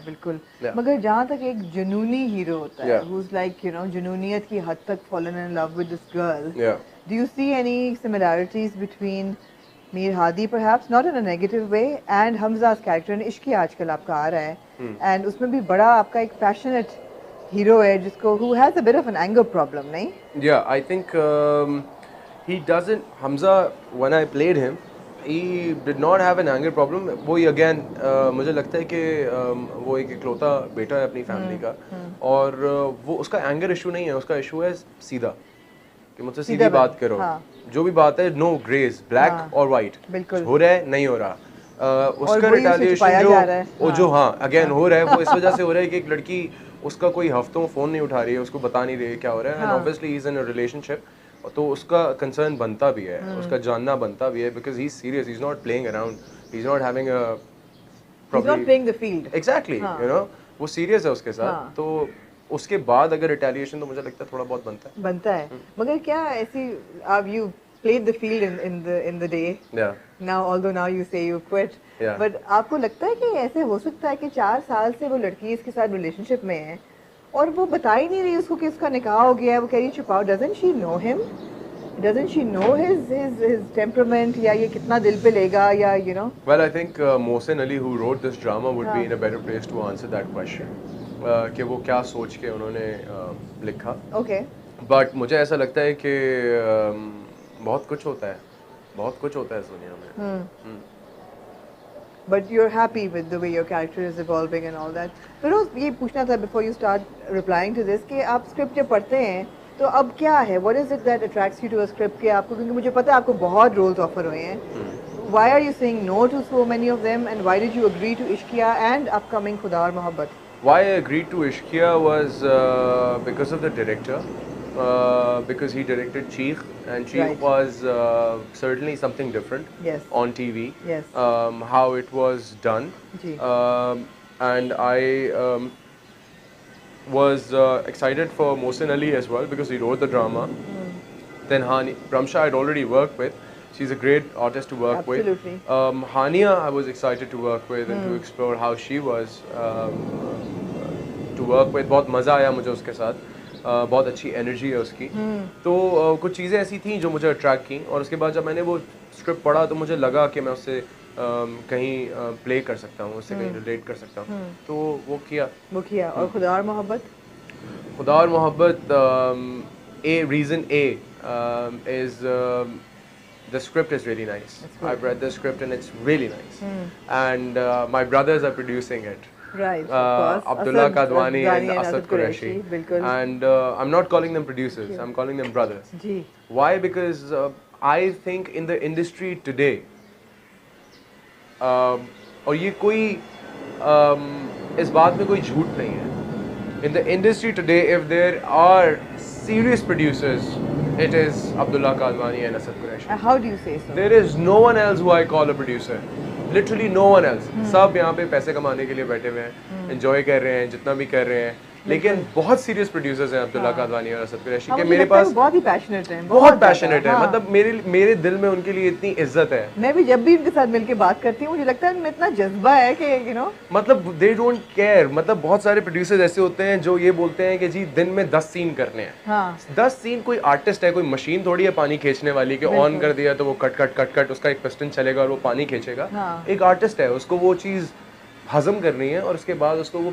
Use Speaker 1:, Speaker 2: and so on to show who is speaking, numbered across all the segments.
Speaker 1: बिल्कुल। मगर जहाँ तक एक जुनूनी हीरो होता है, who's like you know Junooniyat की हद तक fallen in love with this girl. Do you see any similarities between Mir Hadi perhaps, not in a negative way, and Hamza's character in इश्क आजकल आपका आ रहा है, and उसमें भी बड़ा आपका एक passionate hero है जिसको who has a bit of an anger problem, नहीं?
Speaker 2: Yeah, I think he doesn't. Hamza, when I played him, he did not have an anger problem. वो ही again मुझे लगता है कि वो एक इकलौता बेटा है अपनी फैमिली का, और वो उसका एंगर इशू नहीं है, उसका इशू है सीधा, कि मुझसे सीधी बात करो, जो भी बात है नो ग्रेस, ब्लैक और वाइट, हो रहा है नहीं हो रहा। उसका रिटेलिएशन जो हाँ अगेन हो रहा है, वो इस वजह से हो रहा है कि एक लड़की उसका कोई हफ्तों फ़ोन नहीं उठा रही है, उसको बता नहीं रही है क्या हो रहा है, and obviously he is in a relationship, तो उसका कंसर्न बनता भी है, उसका जानना बनता भी है, because he is serious, he is not playing around, he is not having a exactly you know, वो सीरियस है उसके साथ, तो उसके बाद अगर रिटेलिएशन तो मुझे लगता है थोड़ा बहुत बनता है।
Speaker 1: मगर क्या ऐसी अब you played the field in the day. Now although now you say you quit. But आपको लगता है कि ऐसे हो सकता है कि 4 साल से वो लड़की इसके साथ रिलेशनशिप में है और वो बता ही नहीं रही उसको कि उसका निकाह हो गया है, वो कह रही छुपाओ, doesn't she know him? Doesn't she know his temperament, या ये कितना दिल पे लेगा, या you know?
Speaker 2: Well, I think Mohsen Ali, who wrote this drama, would be in a better place to answer that question. कि वो क्या सोच के उन्होंने लिखा।
Speaker 1: Okay.
Speaker 2: But मुझे ऐसा लगता है कि बहुत कुछ होता है, बहुत कुछ होता है इस दुनिया में।
Speaker 1: But you're happy with the way your character is evolving and all that. Firoz, ये पूछना था before you start replying to this कि आप स्क्रिप्ट जब पढ़ते हैं तो अब क्या है, what is it that attracts you to a script के आपको, क्योंकि मुझे पता है आपको बहुत रोल्स ऑफर हुए हैं, why are you saying no to so many of them, and why did you agree to Ishqiya and upcoming Khuda Aur Mohabbat?
Speaker 2: Why I agreed to Ishqiya was because of the director, because he directed Cheekh, and Cheekh was certainly something different on TV, how it was done, and I was excited for Mohsen Ali as well because he wrote the drama. Then Ramsha I'd already worked with. She's a great artist to work with. Hania I was excited to work with and to explore how she was to work with. बहुत मज़ा आया मुझे उसके साथ, बहुत अच्छी energy है उसकी, तो कुछ चीज़ें ऐसी थी जो मुझे अट्रैक्ट की, और उसके बाद जब मैंने वो स्क्रिप्ट पढ़ा तो मुझे लगा कि मैं उससे कहीं प्ले कर सकता हूँ, उससे कहीं रिलेट कर सकता हूँ, तो वो किया।
Speaker 1: और खुदा और मोहब्बत,
Speaker 2: खुदा और मोहब्बत, reason A is the script is really nice. I've read the script and it's really nice, and my brothers are producing it.
Speaker 1: Right, of course.
Speaker 2: Abdullah Kadwani and Asad Qureshi. And I'm not calling them producers, I'm calling them brothers. Why? Because I think in the industry today, और ये कोई इस बात में कोई झूठ नहीं है, in the industry today, if there are serious producers, it is Abdullah Kadwani and Asad Qureshi.
Speaker 1: How do you say so?
Speaker 2: There is no one else who I call a producer. Literally no one else. सब यहाँ पे पैसे कमाने के लिए बैठे हुए हैं, enjoy कर रहे हैं, जितना भी कर रहे हैं, लेकिन बहुत सीरियस प्रोड्यूसर्स हैं अब्दुल्ला कादवानी और असद कुरैशी के मेरे पास,
Speaker 1: बहुत ही पैशनेट हैं,
Speaker 2: बहुत पैशनेट है, मतलब मेरे दिल में उनके लिए इतनी इज्जत है।
Speaker 1: मैं भी जब भी उनके साथ मिलके बात करती हूँ मुझे लगता है उनमें इतना जज्बा है कि यू नो,
Speaker 2: मतलब दे डोंट केयर। मतलब बहुत सारे प्रोड्यूसर्स ऐसे होते हैं जो ये बोलते हैं कि जी दिन में 10 सीन करने हैं। 10 सीन, कोई आर्टिस्ट है, कोई मशीन थोड़ी है पानी खींचने वाली कि ऑन कर दिया तो वो कट कट कट कट उसका एक पिस्टन चलेगा और वो पानी खींचेगा। एक आर्टिस्ट है, उसको वो चीज़ हजम करनी है और उसके बाद उसको वो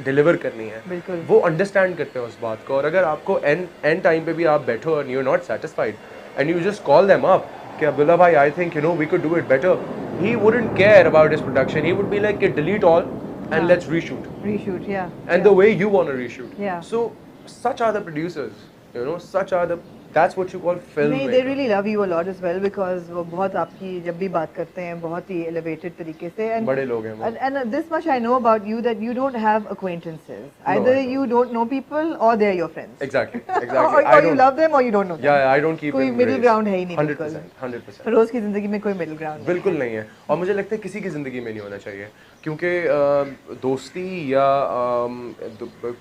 Speaker 2: डिलीवर करनी है। वो अंडरस्टैंड करते हैं उस बात को। और अगर आपको एंड टाइम पे भी आप बैठो और you are not satisfied and you just call them up कि अब्दुल्ला भाई I think you know we could do it better, he wouldn't care about his production, he would be like कि delete all and let's reshoot and the way you want to reshoot. So such are the producers, you know, such are the, that's what you call film.
Speaker 1: They really love you a lot as well because वो बहुत आपकी जब भी बात करते हैं बहुत ही elevated तरीके से, and
Speaker 2: बड़े लोग हैं वो।
Speaker 1: And this much I know about you that you don't have acquaintances. Either you don't know people or they're your friends.
Speaker 2: Exactly.
Speaker 1: or you love them or you don't know them.
Speaker 2: Yeah, I don't keep
Speaker 1: कोई middle ground है ही नहीं।
Speaker 2: 100%।
Speaker 1: फिरोज की जिंदगी में कोई middle ground
Speaker 2: बिल्कुल नहीं है, और मुझे लगता है किसी की जिंदगी में नहीं होना चाहिए, क्योंकि दोस्ती या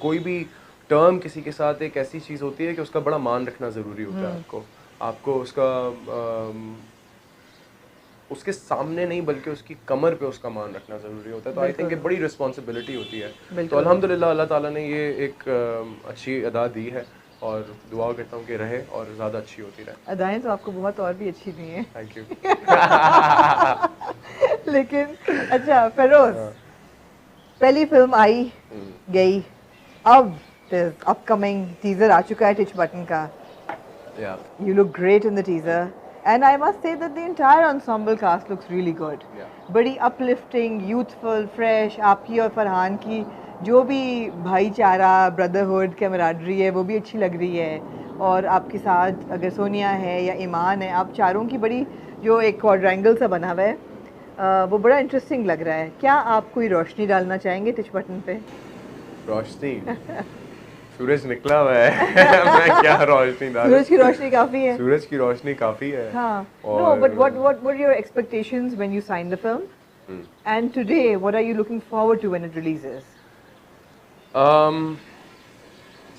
Speaker 2: कोई भी टर्म किसी के साथ एक ऐसी चीज़ होती है कि उसका बड़ा मान रखना ज़रूरी होता है। आपको उसका उसके सामने नहीं बल्कि उसकी कमर पे उसका मान रखना ज़रूरी होता है। तो आई थिंक ये बड़ी रिस्पॉन्सिबिलिटी होती है। तो अल्हम्दुलिल्लाह अल्लाह ताला ने ये एक अच्छी अदा दी है और दुआ करता हूँ कि रहे और ज़्यादा अच्छी होती रहे।
Speaker 1: अदाएं तो आपको बहुत और भी अच्छी दी हैं।
Speaker 2: Thank you.
Speaker 1: लेकिन अच्छा फेरोज, पहली फिल्म आई गई, अब अपकमिंग टीजर आ चुका है टिच बटन का। You look great in the teaser, and I must say that the entire ensemble cast looks really good. बड़ी uplifting, youthful, fresh. आपकी और फरहान की जो भी भाईचारा, ब्रदरहुड, कैमराडरी है वो भी अच्छी लग रही है। और आपके साथ अगर सोनिया है या ईमान है, आप चारों की बड़ी जो एक क्वाड्रेंगल सा बना हुआ है वो बड़ा इंटरेस्टिंग लग रहा है। क्या आप कोई रोशनी डालना चाहेंगे टिच बटन पे?
Speaker 2: रोशनी सूरज निकला हुआ है। मैं क्या रोशनी डालूं?
Speaker 1: सूरज की रोशनी काफी है।
Speaker 2: सूरज की रोशनी काफी है।
Speaker 1: हाँ। No, but what were your expectations when you signed the film? And today, what are you looking forward to when it releases?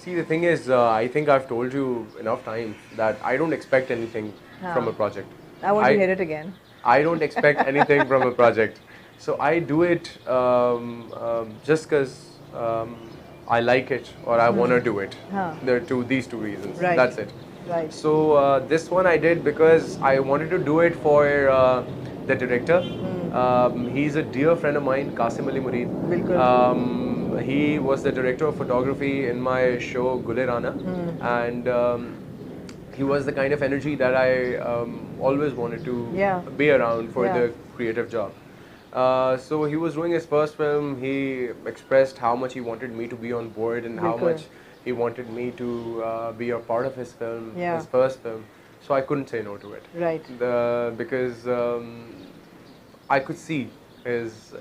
Speaker 2: See, the thing is, I think I've told you enough times that I don't expect anything from a project.
Speaker 1: I want to hear it again.
Speaker 2: I don't expect anything from a project. So I do it just because I like it or I want to do it. There are these two reasons.
Speaker 1: Right.
Speaker 2: That's it.
Speaker 1: Right.
Speaker 2: So this one I did because I wanted to do it for the director. He's a dear friend of mine, Qasim Ali Mureed. He was the director of photography in my show Gule Rana, and he was the kind of energy that I always wanted to be around for the creative job. So he was doing his first film. He expressed how much he wanted me to be on board and how much he wanted me to be a part of his film, his first film. So I couldn't say no to it.
Speaker 1: Right.
Speaker 2: Because I could see his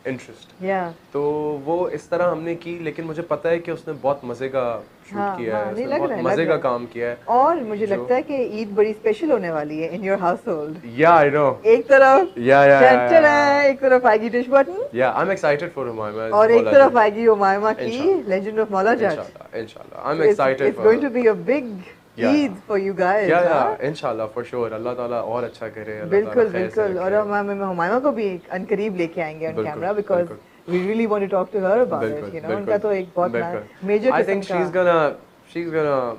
Speaker 2: interest.
Speaker 1: Yeah.
Speaker 2: तो वो इस तरह हमने की, लेकिन मुझे पता है कि उसने बहुत मजे का शूट किया है, उसने बहुत मजे का काम किया है।
Speaker 1: और मुझे लगता है कि ईद बड़ी स्पेशल होने वाली है in your household.
Speaker 2: Yeah, I know.
Speaker 1: एक तरफ एक तरफ आएगी teach button.
Speaker 2: Yeah, I'm excited for Humayma.
Speaker 1: और एक तरफ आएगी हुमायूमा की Legend of Maula Jat.
Speaker 2: Inshallah. I'm excited.
Speaker 1: It's going to be a big Eid for you guys.
Speaker 2: Yeah, inshallah for sure. अल्लाह ताला और अच्छा करे।
Speaker 1: बिल्कुल बिल्कुल। और हम हुमायूमा को भी अनकरीब लेके आएंगे on camera because we really want to talk to her about it. You know, उनका तो एक बहुत major
Speaker 2: I think she's gonna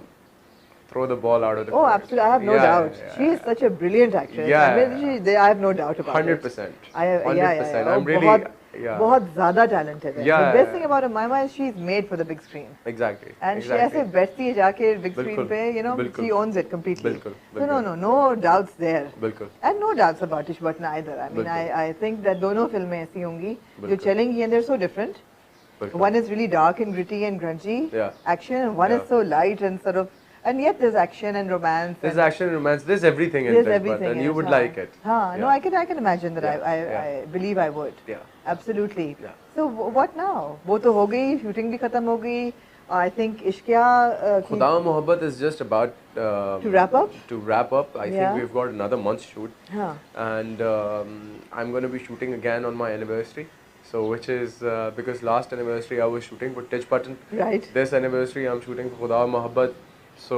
Speaker 2: throw the ball out of the court.
Speaker 1: Oh, absolutely. I have no doubt. She is such a brilliant actress.
Speaker 2: Yeah.
Speaker 1: I mean, I have no doubt about
Speaker 2: 100%.
Speaker 1: 100%.
Speaker 2: I'm really
Speaker 1: बहुत ज़्यादा talented है. The best thing about Humayma is she's made for the big screen.
Speaker 2: Exactly.
Speaker 1: And she ऐसे बैठती है जाके big screen पे, you know, she owns it completely. No doubts there. And no doubts about Tish Button either. I mean, I think that दोनों फिल्में ऐसी होंगी जो चलेंगी and they're so different. One is really dark and gritty and grungy action, and one is so light and sort of. And yet there's action and romance.
Speaker 2: There's action and romance. There's everything in it, and you would like it.
Speaker 1: No, I can imagine that. I believe I would. Yeah. Absolutely. Yeah. So what now? वो तो हो गई, shooting भी खत्म हो गई. I think Ishqiya.
Speaker 2: Khuda Mohabbat is just about
Speaker 1: to wrap up.
Speaker 2: To wrap up, I think we've got another month's shoot, and I'm going to be shooting again on my anniversary. So which is because last anniversary I was shooting for Titch Button. Right. This anniversary I'm shooting for Khuda Mohabbat. So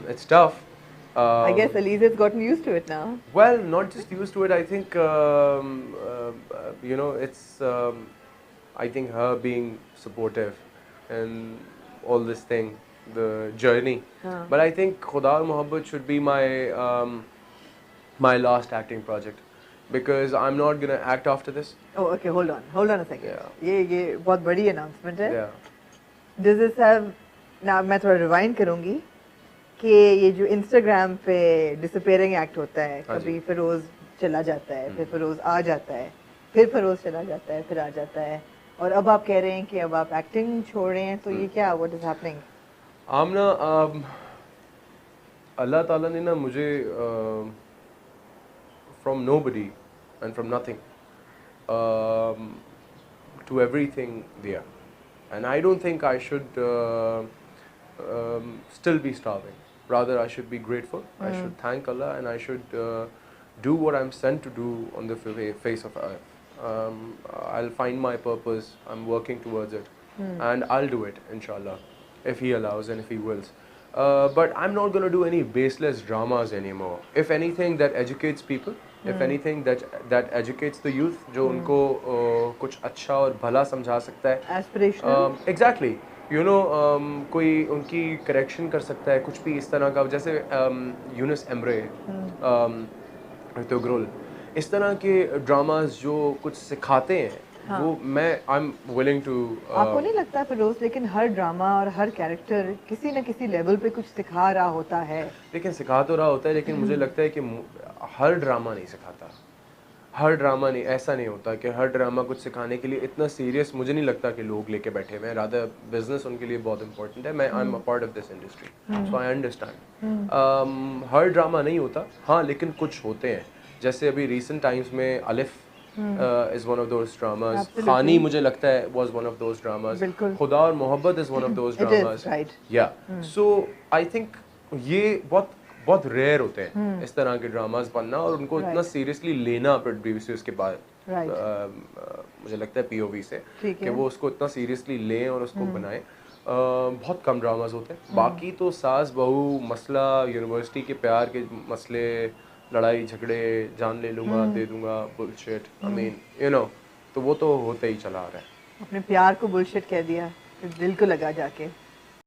Speaker 2: it's tough.
Speaker 1: I guess Alize's gotten used to it now.
Speaker 2: Well, not just used to it. I think you know, it's I think her being supportive and all this thing, the journey. But I think Khuda Mohabbat should be my my last acting project because I'm not gonna act after this.
Speaker 1: Oh, okay. Hold on a second. ये बहुत बड़ी announcement है.
Speaker 2: Yeah.
Speaker 1: Does this have now? मैं थोड़ा rewind करूँगी कि ये जो Instagram पे disappearing act होता है, कभी फिरोज चला जाता है, फिर फिरोज आ जाता है, फिर फिरोज चला जाता है, फिर आ जाता है, और अब आप कह रहे हैं कि अब आप acting छोड़ रहे हैं, तो ये क्या? What is happening?
Speaker 2: आमना अल्लाह ताला ने ना मुझे from nobody and from nothing to everything there, and I don't think I should still be starving. Rather, I should be grateful. I should thank Allah, and I should do what I'm sent to do on the face of earth. I'll find my purpose. I'm working towards it, and I'll do it, inshallah, if He allows and if He wills. But I'm not going to do any baseless dramas anymore. If anything that educates people, if anything that educates the youth, जो उनको कुछ अच्छा और भला समझा सकता है,
Speaker 1: aspirational,
Speaker 2: exactly, you know, कोई उनकी correction कर सकता है, कुछ भी इस तरह का, जैसे यूनुस एम्रे, ग्रोल, इस तरह के ड्रामास जो कुछ सिखाते हैं, हाँ. वो मैं I'm willing to
Speaker 1: आपको नहीं लगता फिरोज, लेकिन हर ड्रामा और हर कैरेक्टर किसी न किसी लेवल पे कुछ सिखा रहा होता है?
Speaker 2: लेकिन सिखा तो रहा होता है, लेकिन मुझे लगता है कि हर ड्रामा नहीं सिखाता, हर ड्रामा नहीं, ऐसा नहीं होता कि हर ड्रामा कुछ सिखाने के लिए इतना सीरियस मुझे नहीं लगता कि लोग लेके बैठे हुए हैं। रादर बिजनेस उनके लिए बहुत इंपॉर्टेंट है। मैं I am a part of this industry, so I understand. Her drama नहीं होता, हाँ, लेकिन कुछ होते हैं। जैसे अभी रिसेंट टाइम्स में अलिफ is one of those dramas.
Speaker 1: Absolutely.
Speaker 2: खानी मुझे लगता है was one of those dramas. खुदा और मोहब्बत is one of those dramas.
Speaker 1: It is, right.
Speaker 2: Yeah. So I think ये बहुत रेयर होते हैं इस तरह के ड्रामास बनना और उनको इतना सीरियसली लेना प्रोड्यूसर्स के बाद, मुझे लगता है POV से कि वो उसको इतना सीरियसली लें और उसको बनाएं। बहुत कम ड्रामास होते हैं। बाकी तो सास बहू मसला, यूनिवर्सिटी के प्यार के मसले, लड़ाई झगड़े, जान ले लूँगा दे दूँगा, bullshit, I mean you know, तो वो तो होते ही चला आ रहा है।
Speaker 1: अपने प्यार को बुलशिट कह दिया, दिल को लगा जाके।